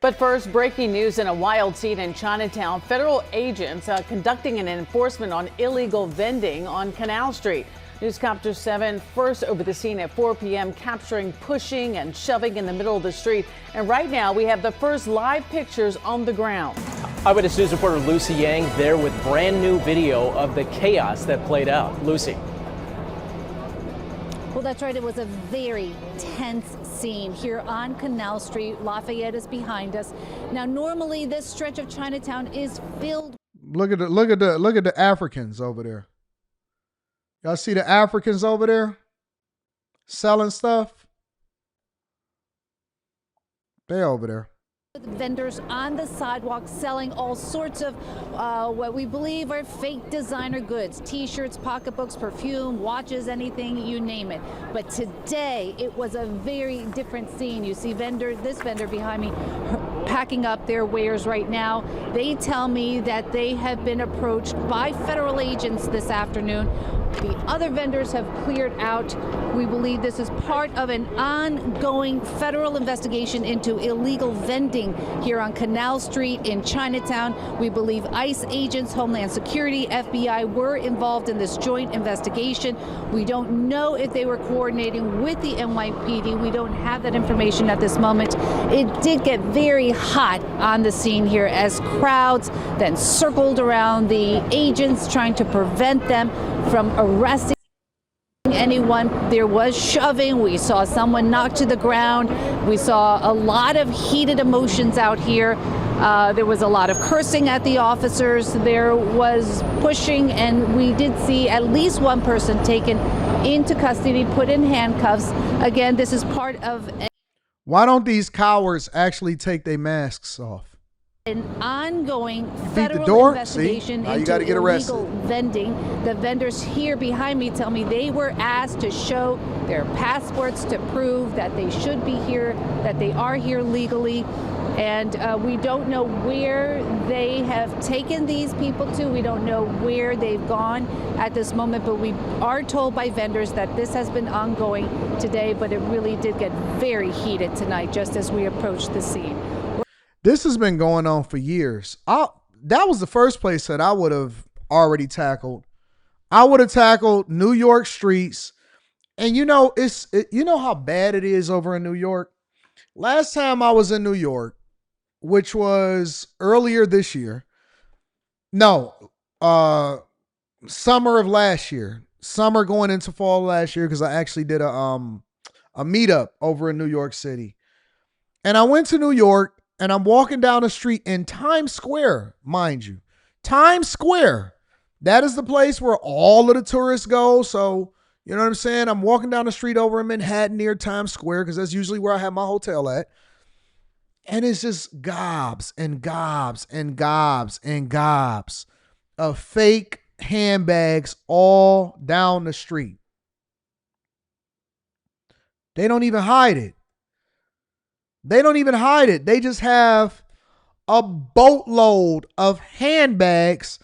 But first, breaking news in a wild scene in Chinatown. Federal agents conducting an enforcement on illegal vending on Canal Street. Newscopter 7 first over the scene at 4 p.m., capturing pushing and shoving in the middle of the street. And right now, we have the first live pictures on the ground. Eyewitness News reporter Lucy Yang there with brand new video of the chaos that played out. Lucy. Well, that's right. It was a very tense scene here on Canal Street. Lafayette is behind us. Now, normally this stretch of Chinatown is filled. Look at the Africans over there. Y'all see the Africans over there selling stuff? They over there. Vendors on the sidewalk selling all sorts of what we believe are fake designer goods, t-shirts, pocketbooks, perfume, watches, anything, you name it. But today it was a very different scene. You see this vendor behind me packing up their wares right now. They tell me that they have been approached by federal agents this afternoon. The other vendors have cleared out. We believe this is part of an ongoing federal investigation into illegal vending here on Canal Street in Chinatown. We believe ICE agents, Homeland Security, FBI were involved in this joint investigation. We don't know if they were coordinating with the NYPD. We don't have that information at this moment. It did get very hot on the scene here as crowds then circled around the agents trying to prevent them from arresting anyone. There was shoving. We saw someone knocked to the ground. We saw a lot of heated emotions out here. There was a lot of cursing at the officers. There was pushing, and we did see at least one person taken into custody, put in handcuffs. Again, this is part of Why don't these cowards actually take their masks off? An ongoing federal investigation into illegal vending. The vendors here behind me tell me they were asked to show their passports to prove that they should be here, that they are here legally. And we don't know where they have taken these people to. We don't know where they've gone at this moment, but we are told by vendors that this has been ongoing today, but it really did get very heated tonight just as we approached the scene. This has been going on for years. That was the first place that I would have already tackled. I would have tackled New York streets. And you know, you know how bad it is over in New York? Last time I was in New York, which was earlier this year. No, summer of last year. Summer going into fall last year, because I actually did a meetup over in New York City. And I went to New York. And I'm walking down the street in Times Square, mind you. Times Square. That is the place where all of the tourists go. So, you know what I'm saying? I'm walking down the street over in Manhattan near Times Square, because that's usually where I have my hotel at. And it's just gobs and gobs and gobs and gobs of fake handbags all down the street. They don't even hide it. They don't even hide it. They just have a boatload of handbags,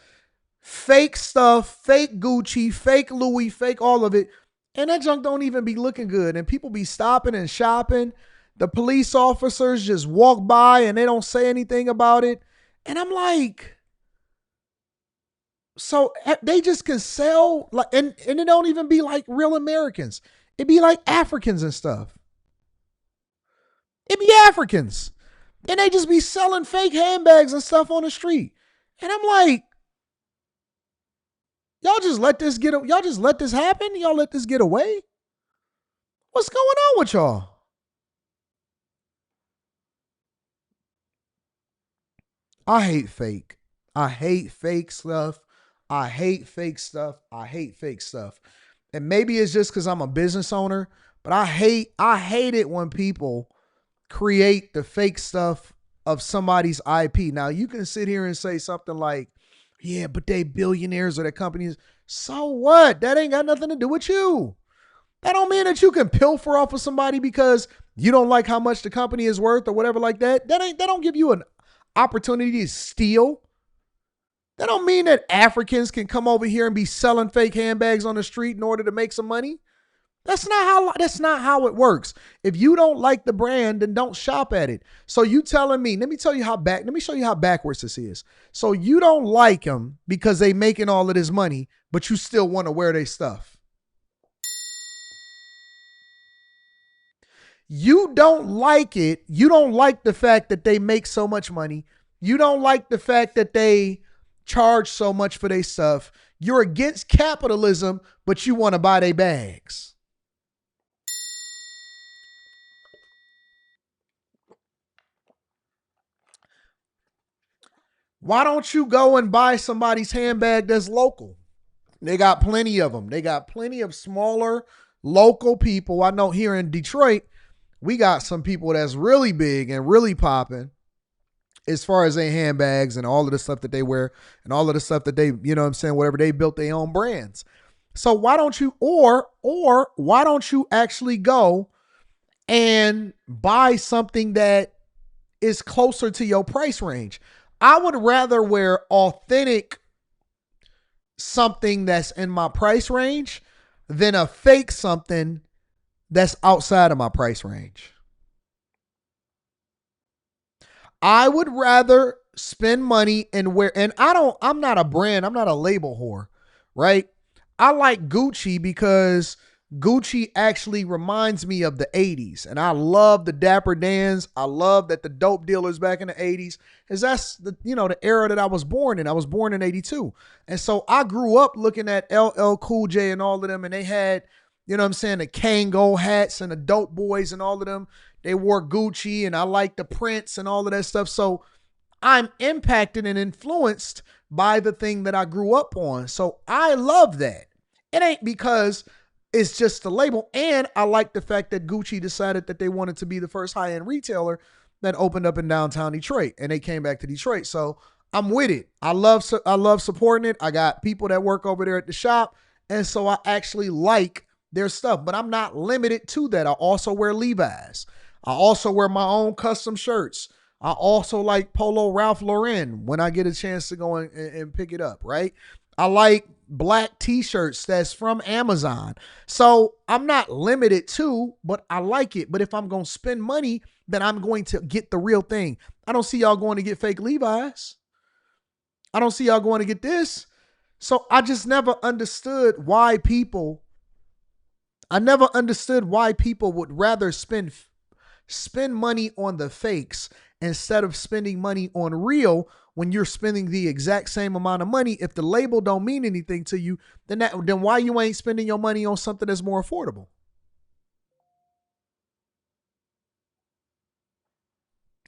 fake stuff, fake Gucci, fake Louis, fake all of it. And that junk don't even be looking good. And people be stopping and shopping. The police officers just walk by and they don't say anything about it. And I'm like, so they just can sell, like, and it don't even be like real Americans. It be like Africans and stuff. It be Africans. And they just be selling fake handbags and stuff on the street. And I'm like, y'all just let this happen? Y'all let this get away? What's going on with y'all? I hate fake. I hate fake stuff. I hate fake stuff. I hate fake stuff. And maybe it's just because I'm a business owner, but I hate it when people create the fake stuff of somebody's IP. Now, you can sit here and say something like, yeah, but they billionaires or their companies. So what? That ain't got nothing to do with you. That don't mean that you can pilfer off of somebody because you don't like how much the company is worth or whatever like that. That don't give you an opportunity to steal. That don't mean that Africans can come over here and be selling fake handbags on the street in order to make some money. That's not how it works. If you don't like the brand, then don't shop at it. So you telling me, let me show you how backwards this is. So you don't like them because they making all of this money, but you still want to wear their stuff. You don't like it. You don't like the fact that they make so much money. You don't like the fact that they charge so much for their stuff. You're against capitalism, but you want to buy their bags. Why don't you go and buy somebody's handbag that's local? They got plenty of them. They got plenty of smaller local people. I know here in Detroit, we got some people that's really big and really popping as far as their handbags and all of the stuff that they wear and all of the stuff that they, you know what I'm saying, whatever, they built their own brands. So why don't you, or why don't you actually go and buy something that is closer to your price range? I would rather wear authentic something that's in my price range than a fake something that's outside of my price range. I would rather spend money and wear, and I'm not a brand, I'm not a label whore, right? I like Gucci because Gucci actually reminds me of the 80s. And I love the Dapper Dans. I love that the dope dealers back in the 80s, because that's the era that I was born in. I was born in 82. And so I grew up looking at LL Cool J and all of them, and they had, you know what I'm saying, the Kango hats and the Dope Boys and all of them. They wore Gucci, and I like the prints and all of that stuff. So I'm impacted and influenced by the thing that I grew up on. So I love that. It ain't because it's just the label. And I like the fact that Gucci decided that they wanted to be the first high-end retailer that opened up in downtown Detroit, and they came back to Detroit. So I'm with it. I love supporting it. I got people that work over there at the shop, and so I actually like their stuff, but I'm not limited to that. I also wear Levi's. I also wear my own custom shirts. I also like Polo Ralph Lauren when I get a chance to go and pick it up, right? I like black t-shirts that's from Amazon. So I'm not limited to, but I like it. But if I'm going to spend money, then I'm going to get the real thing. I don't see y'all going to get fake Levi's. I don't see y'all going to get this. So I just never understood why people would rather spend money on the fakes instead of spending money on real, when you're spending the exact same amount of money. If the label don't mean anything to you, then why you ain't spending your money on something that's more affordable?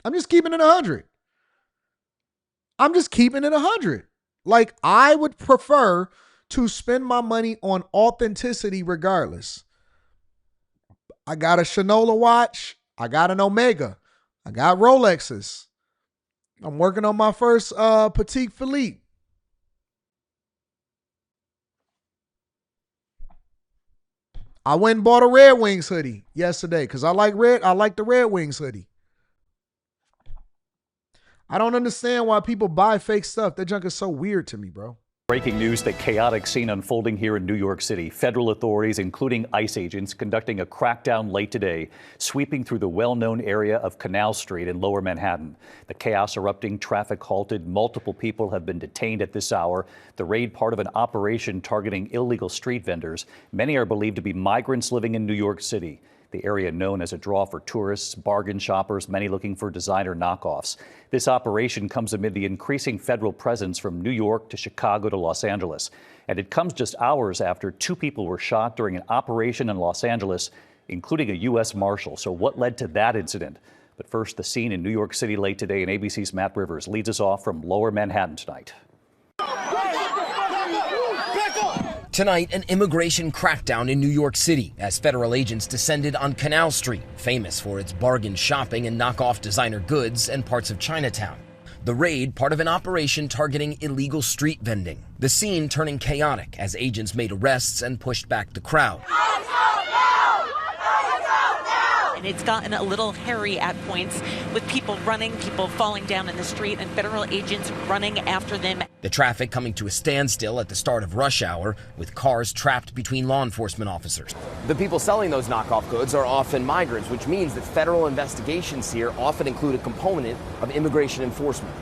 I'm just keeping it 100. Like, I would prefer to spend my money on authenticity regardless. I got a Shinola watch. I got an Omega. I got Rolexes. I'm working on my first Petit Philippe. I went and bought a Red Wings hoodie yesterday because I like the Red Wings hoodie. I don't understand why people buy fake stuff. That junk is so weird to me, bro. Breaking news: the chaotic scene unfolding here in New York City. Federal authorities, including ICE agents, conducting a crackdown late today, sweeping through the well-known area of Canal Street in Lower Manhattan. The chaos erupting, traffic halted. Multiple people have been detained at this hour. The raid, part of an operation targeting illegal street vendors. Many are believed to be migrants living in New York City. The area known as a draw for tourists, bargain shoppers, many looking for designer knockoffs. This operation comes amid the increasing federal presence from New York to Chicago to Los Angeles. And it comes just hours after 2 people were shot during an operation in Los Angeles, including a U.S. Marshal. So what led to that incident? But first, the scene in New York City late today, and ABC's Matt Rivers leads us off from Lower Manhattan tonight. Tonight, an immigration crackdown in New York City as federal agents descended on Canal Street, famous for its bargain shopping and knockoff designer goods, and parts of Chinatown. The raid, part of an operation targeting illegal street vending. The scene turning chaotic as agents made arrests and pushed back the crowd. And it's gotten a little hairy at points, with people running, people falling down in the street, and federal agents running after them. The traffic coming to a standstill at the start of rush hour, with cars trapped between law enforcement officers. The people selling those knockoff goods are often migrants, which means that federal investigations here often include a component of immigration enforcement.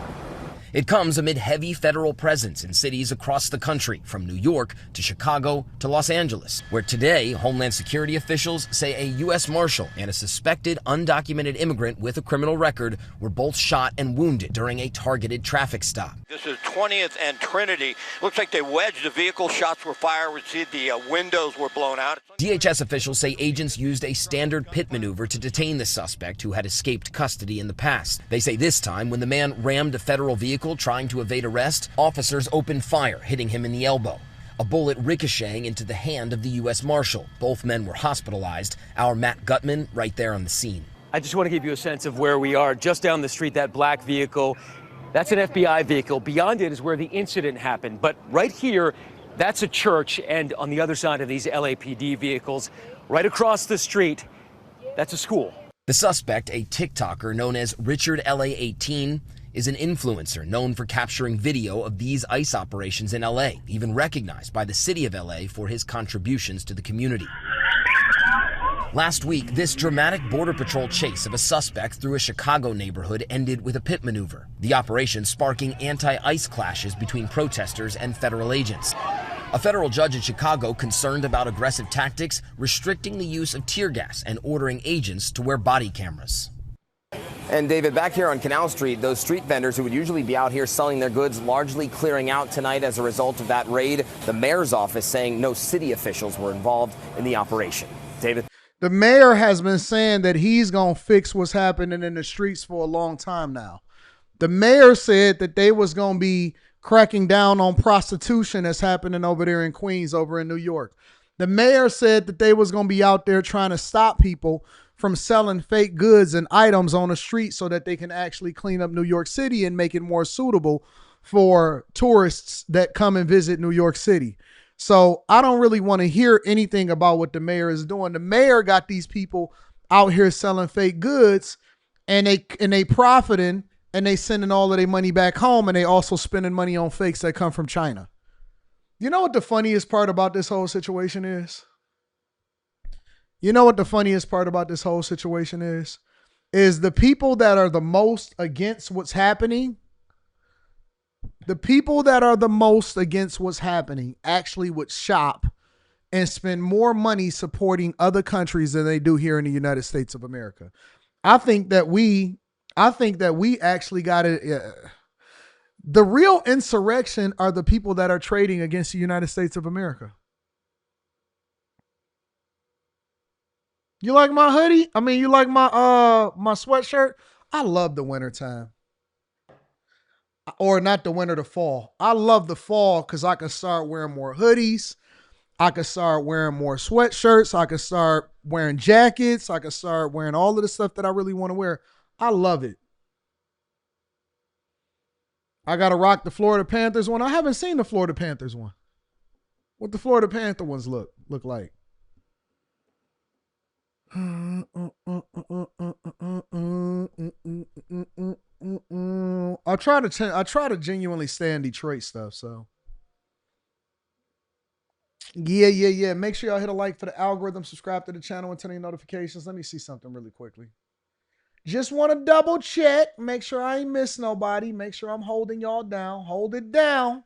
It comes amid heavy federal presence in cities across the country, from New York to Chicago to Los Angeles, where today Homeland Security officials say a U.S. Marshal and a suspected undocumented immigrant with a criminal record were both shot and wounded during a targeted traffic stop. This is 20th and Trinity. Looks like they wedged the vehicle. Shots were fired. We see the windows were blown out. DHS officials say agents used a standard pit maneuver to detain the suspect who had escaped custody in the past. They say this time, when the man rammed a federal vehicle trying to evade arrest, officers opened fire, hitting him in the elbow. A bullet ricocheting into the hand of the U.S. Marshal. Both men were hospitalized. Our Matt Gutman right there on the scene. I just want to give you a sense of where we are. Just down the street, that black vehicle, that's an FBI vehicle. Beyond it is where the incident happened. But right here, that's a church. And on the other side of these LAPD vehicles, right across the street, that's a school. The suspect, a TikToker known as Richard LA18, is an influencer known for capturing video of these ICE operations in LA, even recognized by the city of LA for his contributions to the community. Last week, this dramatic Border Patrol chase of a suspect through a Chicago neighborhood ended with a pit maneuver, the operation sparking anti-ICE clashes between protesters and federal agents. A federal judge in Chicago, concerned about aggressive tactics, restricting the use of tear gas and ordering agents to wear body cameras. And David, back here on Canal Street, those street vendors who would usually be out here selling their goods largely clearing out tonight as a result of that raid. The mayor's office saying no city officials were involved in the operation. David? The mayor has been saying that he's going to fix what's happening in the streets for a long time now. The mayor said that they was going to be cracking down on prostitution that's happening over there in Queens, over in New York. The mayor said that they was going to be out there trying to stop people from selling fake goods and items on the street so that they can actually clean up New York City and make it more suitable for tourists that come and visit New York City. So I don't really want to hear anything about what the mayor is doing. The mayor got these people out here selling fake goods, and they profiting, and they sending all of their money back home, and they also spending money on fakes that come from China. You know what the funniest part about this whole situation is? You know what the funniest part about this whole situation is? Is the people that are the most against what's happening, the people that are the most against what's happening actually would shop and spend more money supporting other countries than they do here in the United States of America. I think that we actually got it. The real insurrection are the people that are trading against the United States of America. You like my hoodie? I mean, you like my my sweatshirt? I love the wintertime. Or not the winter, the fall. I love the fall because I can start wearing more hoodies. I can start wearing more sweatshirts. I can start wearing jackets. I can start wearing all of the stuff that I really want to wear. I love it. I got to rock the Florida Panthers one. I haven't seen the Florida Panthers one. What the Florida Panther ones look like? I try to genuinely stand Detroit stuff, so yeah. Make sure y'all hit a like for the algorithm, subscribe to the channel, and turn on your notifications. Let me see something really quickly. Just want to double check, make sure I ain't miss nobody, make sure I'm holding y'all down. Hold it down.